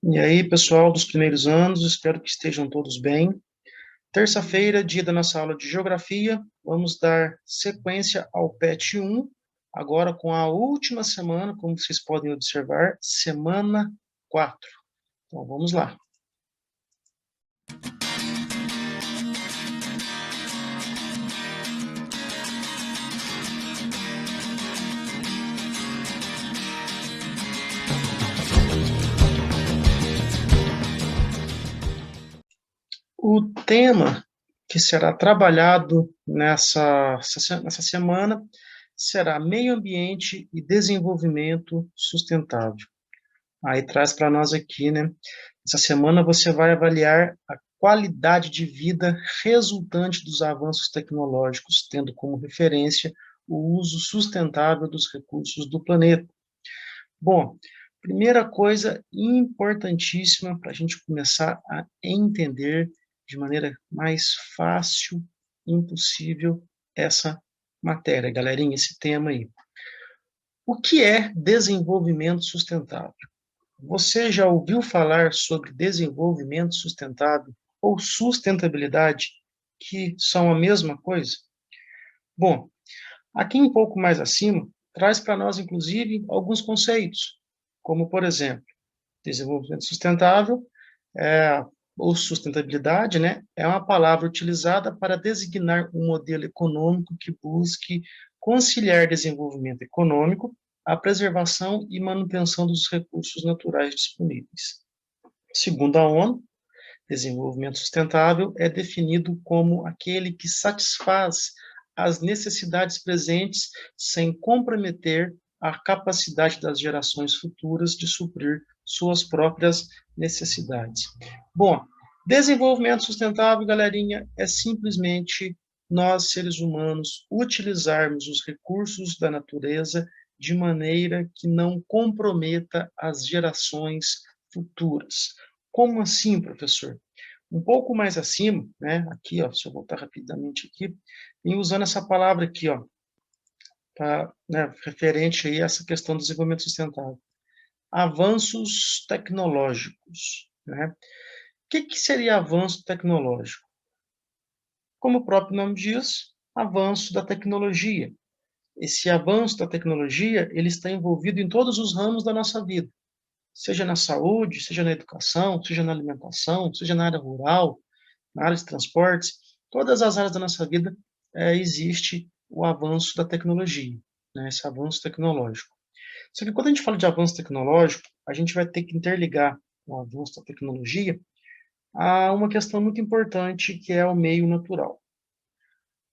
E aí, pessoal dos primeiros anos, espero que estejam todos bem. Terça-feira, dia da nossa aula de Geografia, vamos dar sequência ao PET 1, agora com a última semana, como vocês podem observar, semana 4. Então, vamos lá. O tema que será trabalhado nessa semana será meio ambiente e desenvolvimento sustentável. Aí traz para nós aqui, né? Essa semana você vai avaliar a qualidade de vida resultante dos avanços tecnológicos, tendo como referência o uso sustentável dos recursos do planeta. Bom, primeira coisa importantíssima para a gente começar a entender de maneira mais fácil impossível essa matéria, galerinha, esse tema aí. O que é desenvolvimento sustentável? Você já ouviu falar sobre desenvolvimento sustentável ou sustentabilidade, que são a mesma coisa? Bom, aqui um pouco mais acima, traz para nós, inclusive, alguns conceitos, como, por exemplo, desenvolvimento sustentável, ou sustentabilidade, né, é uma palavra utilizada para designar um modelo econômico que busque conciliar desenvolvimento econômico, a preservação e manutenção dos recursos naturais disponíveis. Segundo a ONU, desenvolvimento sustentável é definido como aquele que satisfaz as necessidades presentes sem comprometer a capacidade das gerações futuras de suprir suas próprias necessidades. Bom, desenvolvimento sustentável, galerinha, é simplesmente nós, seres humanos, utilizarmos os recursos da natureza de maneira que não comprometa as gerações futuras. Como assim, professor? Um pouco mais acima, né, aqui, ó, se eu voltar rapidamente aqui, vem usando essa palavra aqui, ó, tá, né, referente aí a essa questão do desenvolvimento sustentável. Avanços tecnológicos, né? O que seria avanço tecnológico? Como o próprio nome diz, avanço da tecnologia. Esse avanço da tecnologia, ele está envolvido em todos os ramos da nossa vida, seja na saúde, seja na educação, seja na alimentação, seja na área rural, na área de transportes, todas as áreas da nossa vida existe o avanço da tecnologia, né, esse avanço tecnológico. Só que quando a gente fala de avanço tecnológico, a gente vai ter que interligar o avanço da tecnologia a uma questão muito importante, que é o meio natural.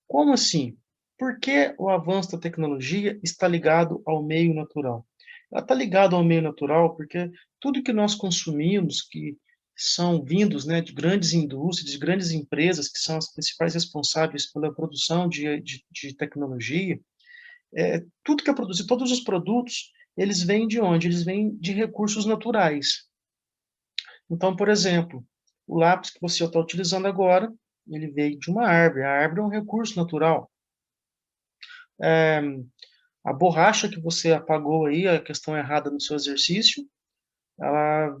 Como assim? Por que o avanço da tecnologia está ligado ao meio natural? Ela está ligada ao meio natural porque tudo que nós consumimos, que são vindos, né, de grandes indústrias, de grandes empresas, que são as principais responsáveis pela produção de tecnologia, tudo que é produzido, todos os produtos, eles vêm de onde? Eles vêm de recursos naturais. Então, por exemplo, o lápis que você está utilizando agora, ele veio de uma árvore. A árvore é um recurso natural. É, a borracha que você apagou aí, a questão errada no seu exercício, ela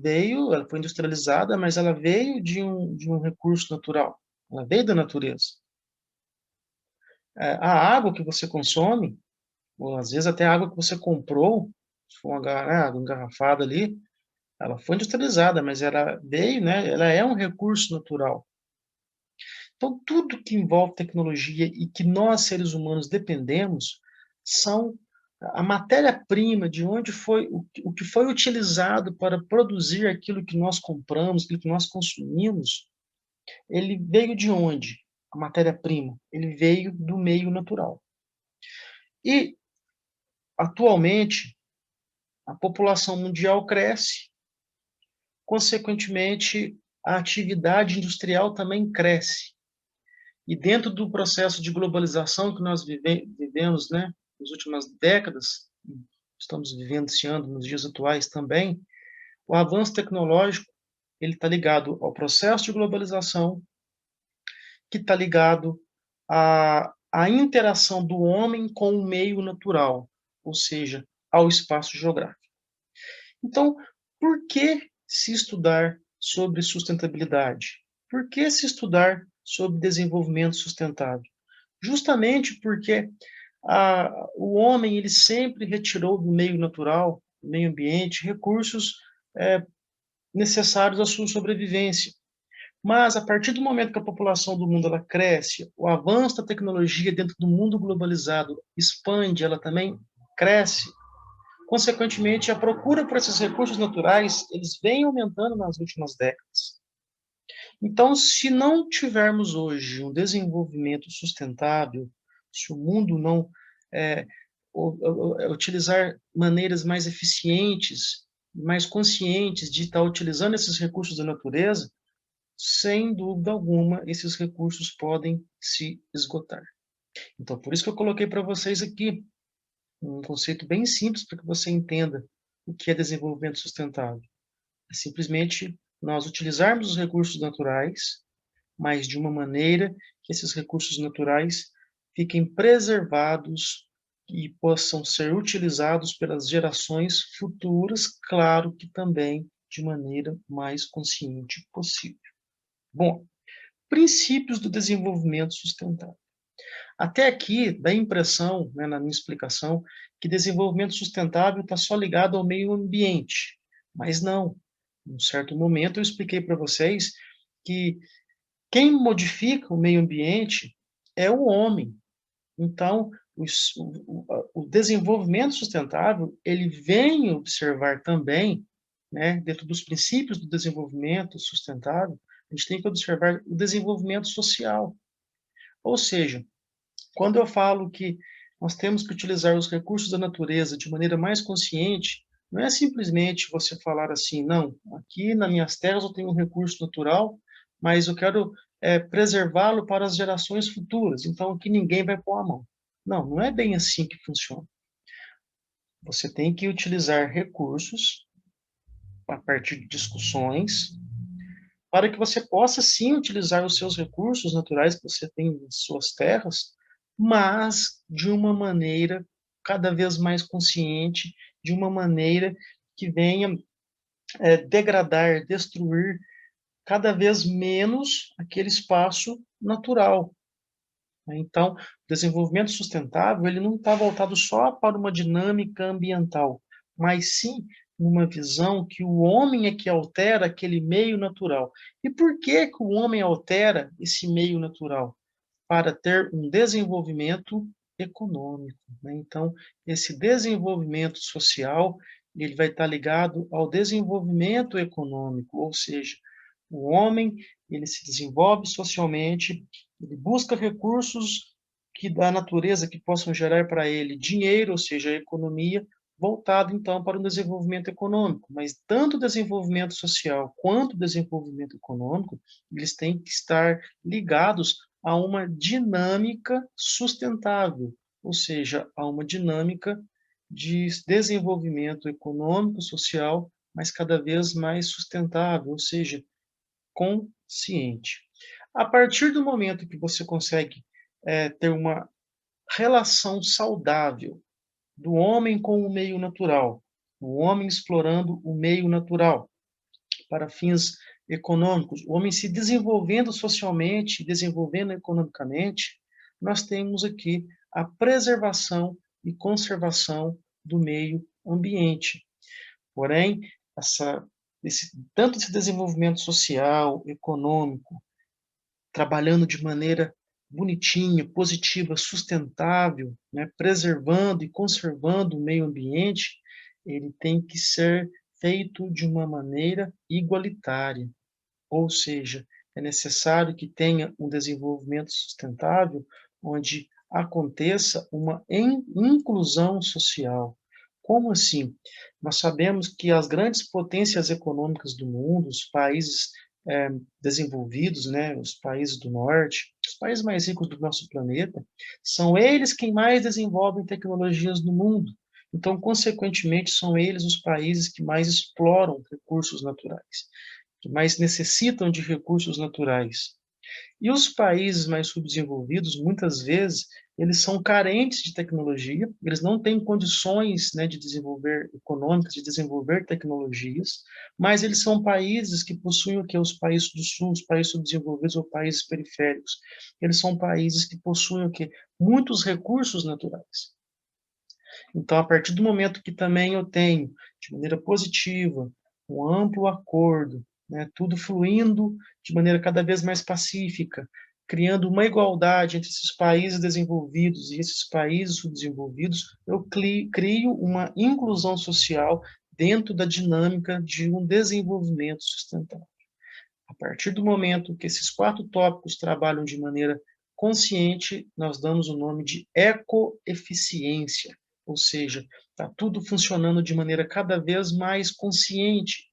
foi industrializada, mas ela veio de um recurso natural. Ela veio da natureza. A água que você consome, ou às vezes até a água que você comprou, se for água engarrafada ali, ela foi industrializada, mas ela veio, né? Ela é um recurso natural. Então, tudo que envolve tecnologia e que nós, seres humanos, dependemos, são a matéria-prima de onde foi o que foi utilizado para produzir aquilo que nós compramos, aquilo que nós consumimos, ele veio de onde? A matéria-prima, ele veio do meio natural. E atualmente a população mundial cresce, consequentemente a atividade industrial também cresce. E dentro do processo de globalização que nós vivemos, né, nas últimas décadas, estamos vivendo esse ano nos dias atuais também, o avanço tecnológico ele está ligado ao processo de globalização, que está ligado à interação do homem com o meio natural, ou seja, ao espaço geográfico. Então, por que se estudar sobre sustentabilidade? Por que se estudar sobre desenvolvimento sustentável? Justamente porque o homem ele sempre retirou do meio natural, do meio ambiente, recursos necessários à sua sobrevivência. Mas, a partir do momento que a população do mundo ela cresce, o avanço da tecnologia dentro do mundo globalizado expande, ela também cresce. Consequentemente, a procura por esses recursos naturais, eles vem aumentando nas últimas décadas. Então, se não tivermos hoje um desenvolvimento sustentável, se o mundo não utilizar maneiras mais eficientes, mais conscientes de estar utilizando esses recursos da natureza, sem dúvida alguma, esses recursos podem se esgotar. Então, por isso que eu coloquei para vocês aqui um conceito bem simples para que você entenda o que é desenvolvimento sustentável. É simplesmente nós utilizarmos os recursos naturais, mas de uma maneira que esses recursos naturais fiquem preservados e possam ser utilizados pelas gerações futuras, claro que também de maneira mais consciente possível. Bom, princípios do desenvolvimento sustentável. Até aqui dá a impressão, né, na minha explicação, que desenvolvimento sustentável está só ligado ao meio ambiente, mas não. Em um certo momento eu expliquei para vocês que quem modifica o meio ambiente é o homem. Então, o desenvolvimento sustentável, ele vem observar também, né, dentro dos princípios do desenvolvimento sustentável, a gente tem que observar o desenvolvimento social. Ou seja, quando eu falo que nós temos que utilizar os recursos da natureza de maneira mais consciente, não é simplesmente você falar assim, não, aqui nas minhas terras eu tenho um recurso natural, mas eu quero preservá-lo para as gerações futuras, então aqui ninguém vai pôr a mão. Não, não é bem assim que funciona. Você tem que utilizar recursos a partir de discussões para que você possa sim utilizar os seus recursos naturais que você tem em suas terras, mas de uma maneira cada vez mais consciente, de uma maneira que venha degradar, destruir cada vez menos aquele espaço natural. Então, o desenvolvimento sustentável ele não está voltado só para uma dinâmica ambiental, mas sim uma visão que o homem é que altera aquele meio natural. E por que que o homem altera esse meio natural? Para ter um desenvolvimento econômico, né? Então, esse desenvolvimento social, ele vai estar ligado ao desenvolvimento econômico, ou seja, o homem, ele se desenvolve socialmente, ele busca recursos que da natureza que possam gerar para ele dinheiro, ou seja, a economia, voltado então para o desenvolvimento econômico. Mas tanto o desenvolvimento social quanto o desenvolvimento econômico, eles têm que estar ligados a uma dinâmica sustentável, ou seja, a uma dinâmica de desenvolvimento econômico, social, mas cada vez mais sustentável, ou seja, consciente. A partir do momento que você consegue ter uma relação saudável do homem com o meio natural, o homem explorando o meio natural para fins econômicos, o homem se desenvolvendo socialmente, desenvolvendo economicamente, nós temos aqui a preservação e conservação do meio ambiente. Porém, tanto esse desenvolvimento social, econômico, trabalhando de maneira bonitinha, positiva, sustentável, né, preservando e conservando o meio ambiente, ele tem que ser feito de uma maneira igualitária. Ou seja, é necessário que tenha um desenvolvimento sustentável onde aconteça uma inclusão social. Como assim? Nós sabemos que as grandes potências econômicas do mundo, os países desenvolvidos, né, os países do norte, os países mais ricos do nosso planeta, são eles quem mais desenvolvem tecnologias no mundo. Então, consequentemente, são eles os países que mais exploram recursos naturais, que mais necessitam de recursos naturais. E os países mais subdesenvolvidos, muitas vezes, eles são carentes de tecnologia, eles não têm condições, né, de desenvolver econômicas, de desenvolver tecnologias, mas eles são países que possuem o que? Os países do sul, os países subdesenvolvidos ou países periféricos. Eles são países que possuem o que? Muitos recursos naturais. Então, a partir do momento que também eu tenho, de maneira positiva, um amplo acordo, né, tudo fluindo de maneira cada vez mais pacífica, criando uma igualdade entre esses países desenvolvidos e esses países subdesenvolvidos, eu crio uma inclusão social dentro da dinâmica de um desenvolvimento sustentável. A partir do momento que esses 4 tópicos trabalham de maneira consciente, nós damos o nome de ecoeficiência, ou seja, está tudo funcionando de maneira cada vez mais consciente,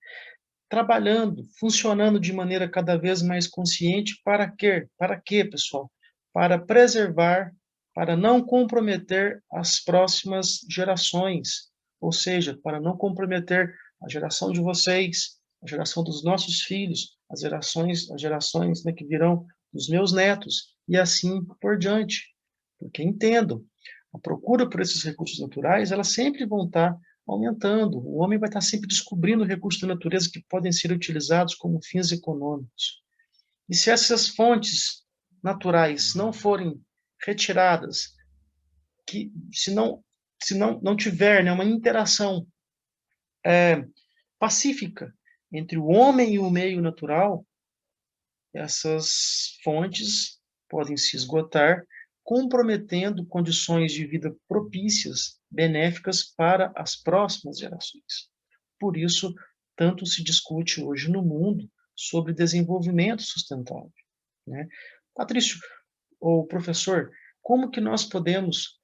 trabalhando, funcionando de maneira cada vez mais consciente para quê? Para quê, pessoal? Para preservar, para não comprometer as próximas gerações, ou seja, para não comprometer a geração de vocês, a geração dos nossos filhos, as gerações, né, que virão dos meus netos, e assim por diante. Porque entendo, a procura por esses recursos naturais, elas sempre vão estar aumentando. O homem vai estar sempre descobrindo recursos da natureza que podem ser utilizados como fins econômicos. E se essas fontes naturais não forem retiradas, que se não tiver, né, uma interação pacífica entre o homem e o meio natural, essas fontes podem se esgotar, comprometendo condições de vida propícias, benéficas para as próximas gerações. Por isso, tanto se discute hoje no mundo sobre desenvolvimento sustentável, né? Patrício, ou professor, como que nós podemos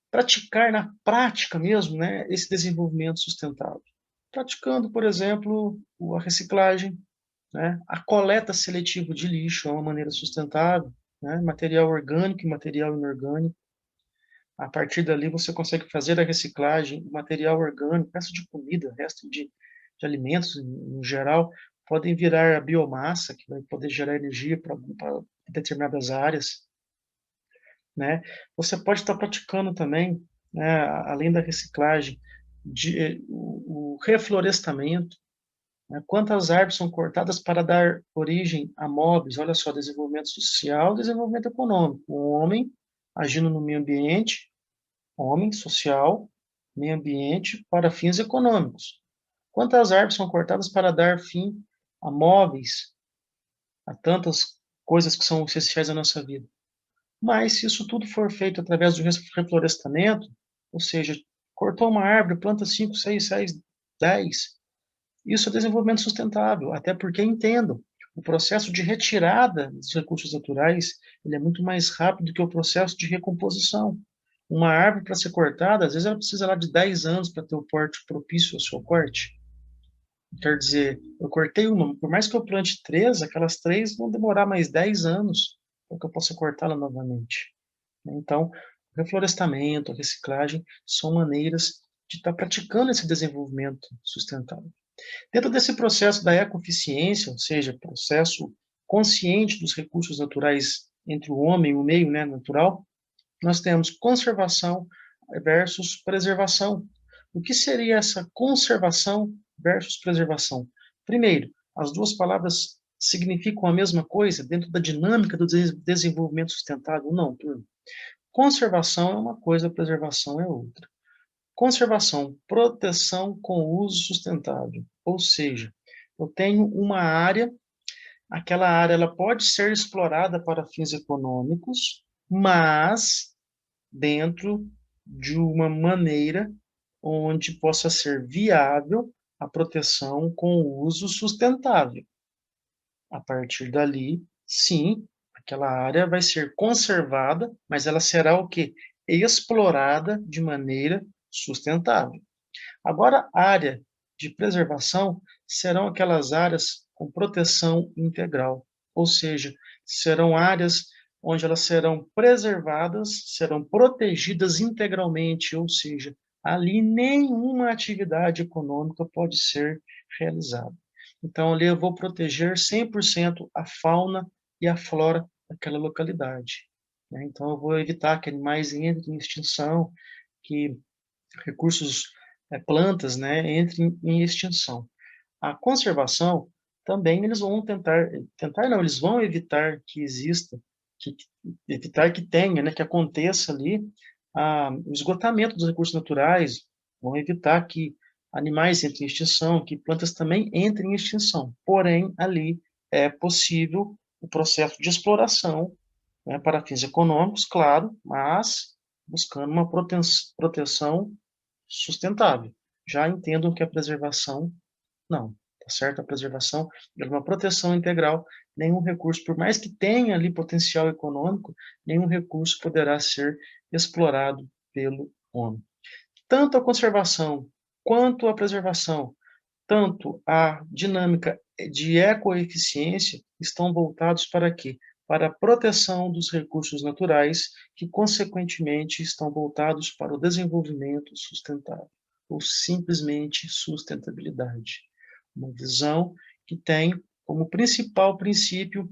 praticar na prática mesmo, né, esse desenvolvimento sustentável? Praticando, por exemplo, a reciclagem, né? A coleta seletiva de lixo é uma maneira sustentável, né? Material orgânico e material inorgânico. A partir dali você consegue fazer a reciclagem, o material orgânico, resto de comida, resto de alimentos em geral, podem virar a biomassa, que vai poder gerar energia para determinadas áreas, né? Você pode estar praticando também, né, além da reciclagem, o reflorestamento, né? Quantas árvores são cortadas para dar origem a móveis? Olha só, desenvolvimento social, desenvolvimento econômico. O homem agindo no meio ambiente, homem social, meio ambiente para fins econômicos. Quantas árvores são cortadas para dar fim a móveis, a tantas coisas que são essenciais à nossa vida? Mas se isso tudo for feito através do reflorestamento, ou seja, cortou uma árvore, planta 5, 6, 10, isso é desenvolvimento sustentável, até porque entendo, o processo de retirada dos recursos naturais, ele é muito mais rápido que o processo de recomposição. Uma árvore, para ser cortada, às vezes ela precisa lá de 10 anos para ter o porte propício ao seu corte. Quer dizer, eu cortei uma, por mais que eu plante 3, aquelas 3 vão demorar mais 10 anos para que eu possa cortá-la novamente. Então, o reflorestamento, a reciclagem, são maneiras de estar praticando esse desenvolvimento sustentável. Dentro desse processo da ecoeficiência, ou seja, processo consciente dos recursos naturais entre o homem e o meio, né, natural, nós temos conservação versus preservação. O que seria essa conservação versus preservação? Primeiro, as duas palavras significam a mesma coisa dentro da dinâmica do desenvolvimento sustentável? Não, turma. Conservação é uma coisa, preservação é outra. Conservação, proteção com uso sustentável. Ou seja, eu tenho uma área, aquela área ela pode ser explorada para fins econômicos, mas dentro de uma maneira onde possa ser viável a proteção com uso sustentável. A partir dali, sim, aquela área vai ser conservada, mas ela será o quê? Explorada de maneira sustentável. Agora, a área de preservação serão aquelas áreas com proteção integral, ou seja, serão áreas onde elas serão preservadas, serão protegidas integralmente, ou seja, ali nenhuma atividade econômica pode ser realizada. Então, ali eu vou proteger 100% a fauna e a flora daquela localidade, né? Então, eu vou evitar que animais entrem em extinção, que recursos, plantas, né, entrem em extinção. A conservação também eles vão tentar não, eles vão evitar que exista, que, evitar que tenha, né, que aconteça ali o esgotamento dos recursos naturais, vão evitar que animais entrem em extinção, que plantas também entrem em extinção. Porém, ali é possível o processo de exploração, né, para fins econômicos, claro, mas buscando uma proteção sustentável. Já entendam que a preservação, não, tá certo? A preservação é uma proteção integral, nenhum recurso, por mais que tenha ali potencial econômico, nenhum recurso poderá ser explorado pelo homem. Tanto a conservação quanto a preservação, tanto a dinâmica de ecoeficiência estão voltados para quê? Para a proteção dos recursos naturais, que, consequentemente, estão voltados para o desenvolvimento sustentável, ou simplesmente sustentabilidade. Uma visão que tem como principal princípio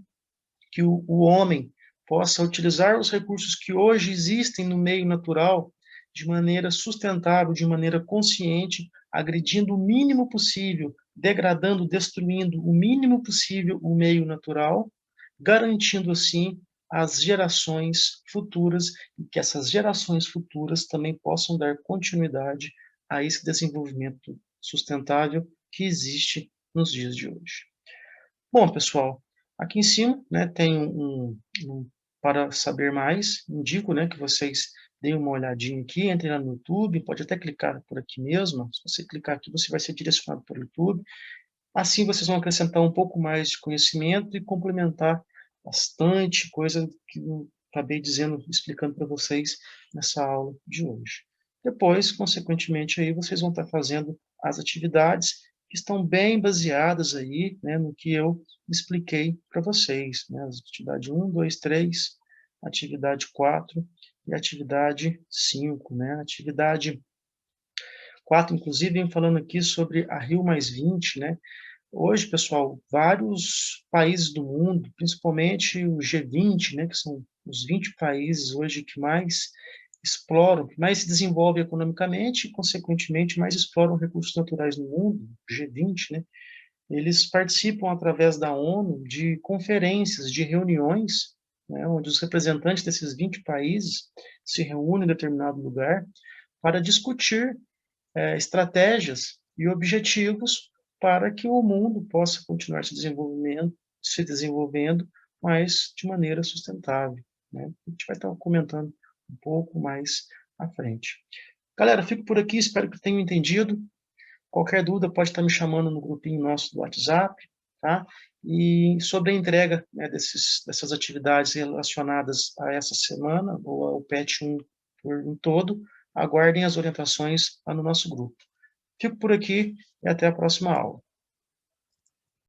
que o homem possa utilizar os recursos que hoje existem no meio natural de maneira sustentável, de maneira consciente, agredindo o mínimo possível, degradando, destruindo o mínimo possível o meio natural, garantindo assim as gerações futuras e que essas gerações futuras também possam dar continuidade a esse desenvolvimento sustentável que existe nos dias de hoje. Bom, pessoal, aqui em cima, né, tem para saber mais, indico, né, que vocês deem uma olhadinha aqui, entrem lá no YouTube, pode até clicar por aqui mesmo, se você clicar aqui, você vai ser direcionado para o YouTube, assim vocês vão acrescentar um pouco mais de conhecimento e complementar bastante coisa que eu acabei dizendo, explicando para vocês nessa aula de hoje. Depois, consequentemente, aí vocês vão estar fazendo as atividades que estão bem baseadas aí, né, no que eu expliquei para vocês, né, as atividade 1, 2, 3, atividade 4 e atividade 5, né, atividade 4, inclusive, vem falando aqui sobre a Rio+20, né, hoje, pessoal, vários países do mundo, principalmente o G20, né, que são os 20 países hoje que mais exploram, que mais se desenvolvem economicamente e, consequentemente, mais exploram recursos naturais no mundo, G20, né, eles participam através da ONU de conferências, de reuniões, né, onde os representantes desses 20 países se reúnem em determinado lugar para discutir estratégias e objetivos para que o mundo possa continuar se desenvolvendo, mas de maneira sustentável, né? A gente vai estar comentando um pouco mais à frente. Galera, fico por aqui, espero que tenham entendido. Qualquer dúvida pode estar me chamando no grupinho nosso do WhatsApp, tá? E sobre a entrega, né, dessas atividades relacionadas a essa semana, ou ao PET 1 por um todo, aguardem as orientações lá no nosso grupo. Fico por aqui e até a próxima aula.